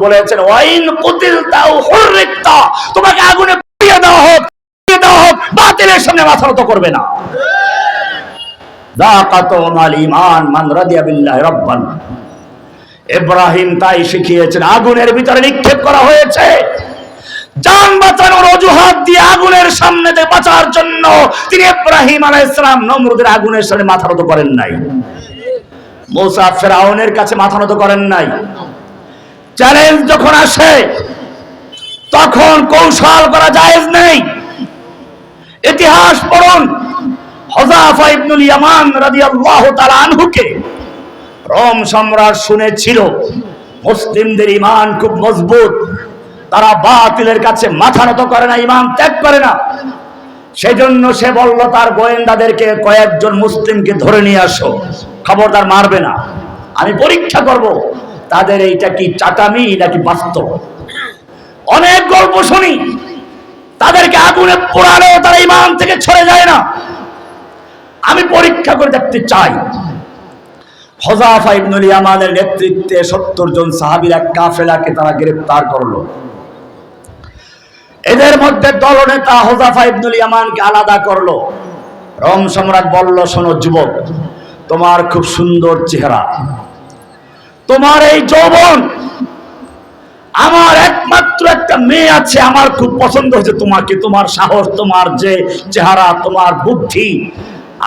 বলেছেন ওয়াইন কুতিলতা আও হুররিকতা, তোমাকে আগুনে পুড়িয়ে দেওয়া হোক বাতিলের সামনে মাথা নত করবে না। যাকাতুল ঈমান মান রাদিয়া বিল্লাহি রাব্বান। ইব্রাহিম তাই শিখিয়েছেন, আগুনের ভিতরে নিক্ষেপ করা হয়েছে, জান বাঁচানোর অজুহাত দিয়ে আগুনের সামনে থেকে বাঁচার জন্য তিনি ইব্রাহিম আলাইহিস সালাম নমরুদের আগুনের সামনে মাথা নত করেন নাই। মুসা ফিরআউনের কাছে মাথা নত করেন নাই। চ্যালেঞ্জ যখন আসে তখন কৌশল করা জায়েজ নেই। ইতিহাস পড়ুন, হুযায়ফা ইবনুল ইয়ামান রাদিয়াল্লাহু তাআলা আনহুকে রোম সম্রাট শুনেছিল মুসলিমদের ঈমান খুব মজবুত, তারা বাতিলের কাছে মাথা নত করে না, ঈমান ত্যাগ করে না। সেজন্য সে বলল তার গোয়েন্দাদেরকে কয়েকজন মুসলিমকে ধরে নিয়ে আসো, খবরদার মারবে না, আমি পরীক্ষা করব তাদের এইটা কি চাটামি নাকি বাস্তব। অনেক গল্প শুনি, তাদেরকে আগুনে পোড়ালেও তারা ঈমান থেকে সরে যায় না, আমি পরীক্ষা করে দেখতে চাই। হুযায়ফা ইবনুল ইয়ামানের নেতৃত্বে 70 জন সাহাবীর এক কাফেলাকে তারা গ্রেফতার করলো। এদের মধ্যে দলনেতা হুযায়ফা ইবনুল ইয়ামানকে আলাদা করলো। রোম সম্রাট বলল, শোনো যুবক, তোমার খুব সুন্দর চেহারা, তোমার এই যৌবন, আমার একমাত্র একটা মেয়ে আছে, আমার খুব পছন্দ হয়েছে তোমাকে, তোমার সাহস, তোমার যে চেহারা, তোমার বুদ্ধি,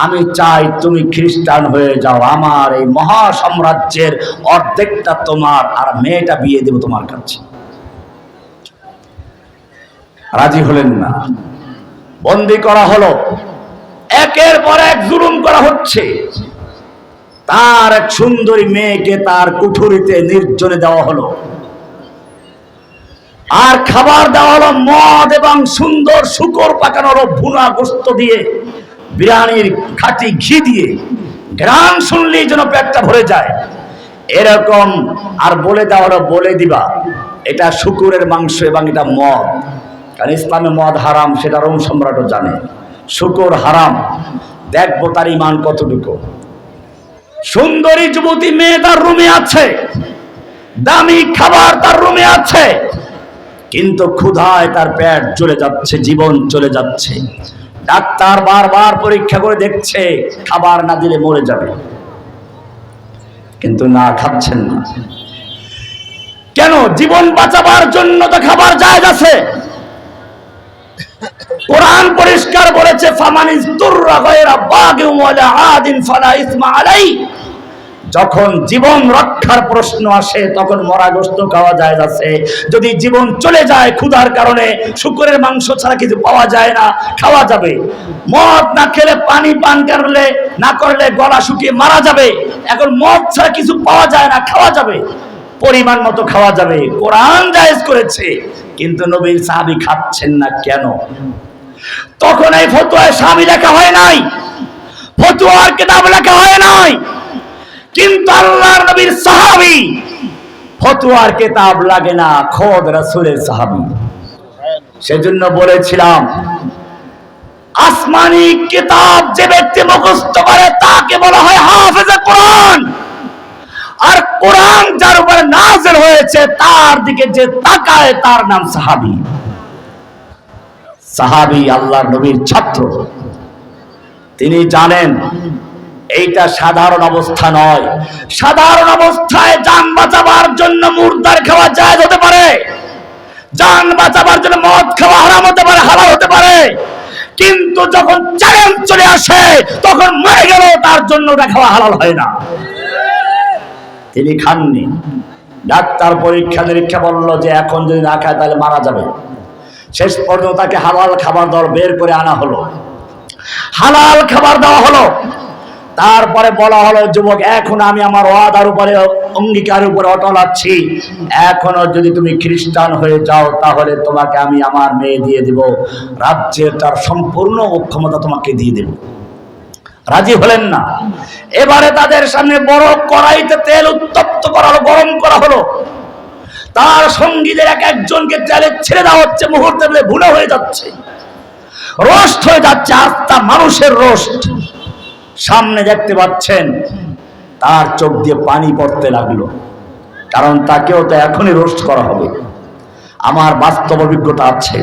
আমি চাই তুমি খ্রিস্টান হয়ে যাও, আমার এই মহা সাম্রাজ্যের অর্ধেকটা তোমার, আর মেয়েটা বিয়ে দেব তোমার কাছে। রাজি হলেন না, বন্দী করা হলো, একের পর এক জুলুম করা হচ্ছে। তার এক সুন্দরী মেয়েকে তার কুঠুরিতে নির্জনে দেওয়া হলো, আর খাবার দেওয়া হলো মদ এবং সুন্দর শুকর পাকানোর ভুনা গোশত দিয়ে, বিরিয়ানির খাঁটি ঘি দিয়ে, ঘ্রাণ শুনলেই যেন পেটটা ভরে যায় এরকম। আর বলে দেওয়া হলো, বলে দিবা এটা শুকুরের মাংস এবং এটা মদ, কারণ ইসলামে মদ হারাম, সেটা রোম সম্রাটও জানে, শুকুর হারাম, দেখবো তার ঈমান কতটুকু। সুন্দরী যুবতী মেয়ে তার রুমে আছে, দামি খাবার তার রুমে আছে, কিন্তু ক্ষুধায় তার পেট চলে যাচ্ছে, জীবন চলে যাচ্ছে। ডাক্তার বারবার পরীক্ষা করে দেখছে খাবার না দিলে মরে যাবে, কিন্তু না, খাচ্ছেন না। কেন? জীবন বাঁচাবার জন্য তো খাবার জায়েজ আছে। কোরআন পরিষ্কার বলেছে, ফামানিস্তুররা গায়রা বাগিন ওয়ালা আদিন ফালা ইসমা আলাই। যখন জীবন রক্ষার প্রশ্ন আসে তখন মরা গোশত খাওয়া জায়েজ আছে। যদি জীবন চলে যায় ক্ষুধার কারণে, শুকরের মাংস ছাড়া কিছু পাওয়া যায় না, খাওয়া যাবে। মদ না খেলে, পানি পান করলে না করলে গলা শুকিয়ে মারা যাবে। এখন মদ ছাড়া কিছু পাওয়া যায় না, খাওয়া যাবে, পরিমাণ মতো খাওয়া যাবে, কোরআন জায়েজ করেছে। কিন্তু নবীর সাহাবী খাচ্ছেন না কেন? তখন এই ফতোয়ায় স্বামী লেখা হয় নাই, ফতোয়ার কিতাব লেখা হয় নাই, কিন্তু আল্লাহর নবীর সাহাবী, ফতোয়ার কিতাব লাগে না, খোদ রাসূলের সাহাবী। সেজন্য বলেছিলাম, আসমানি কিতাব যে ব্যক্তি মুখস্থ করে তাকে বলা হয় হাফেজে কোরআন, আর কোরআন যার উপরে নাযিল হয়েছে তার দিকে যে তাকায় তার নাম সাহাবী। সাহাবী আল্লাহর নবীর ছাত্র, তিনি জানেন এইটা সাধারণ অবস্থা নয়। সাধারণ অবস্থায় জান বাঁচাবার জন্য মুর্দার খাওয়া জায়েজ হতে পারে, জান বাঁচাবার জন্য মদ খাওয়া হারাম হতে পারে, হালাল হতে পারে, কিন্তু যখন চ্যালেঞ্জ চলে আসে তখন মরে গেল তার জন্য ওটা খাওয়া হালাল হয় না। তিনি খাননি। ডাক্তার পরীক্ষা নিরীক্ষা বলল যে এখন যদি না খায় তাহলে মারা যাবে। শেষ পর্যন্ত তাকে হালাল খাবার দর বের করে আনা হলো, হালাল খাবার দেওয়া হলো। তারপরে বলা হলো, যুবক এখন আমি আমার ওয়াদার উপরে, অঙ্গীকারের উপরে অটল আছি, এখনো যদি তুমি খ্রিস্টান হয়ে যাও তাহলে তোমাকে আমি আমার মেয়ে দিয়ে দেব, রাজ্যের তার সম্পূর্ণ অক্ষমতা তোমাকে দিয়ে দেব। রাজি হলেন না। এবারে তাদের সামনে বড় কড়াইতে তেল উত্তপ্ত করা হলো, গরম করা হলো। তার সঙ্গীদের এক একজনকে তেলে ছেড়ে দেওয়া হচ্ছে, মুহূর্তে ভুনা হয়ে যাচ্ছে, রোস্ট হয়ে যাচ্ছে, আস্তা মানুষের রোস্ট। সামনে দেখতে পাচ্ছেন, তার চোখ দিয়ে পানি পড়তে লাগলো। কারণ তাকেও তো এখনই রোস্ট করা হবে। আমার বাস্তব অভিজ্ঞতা আছে।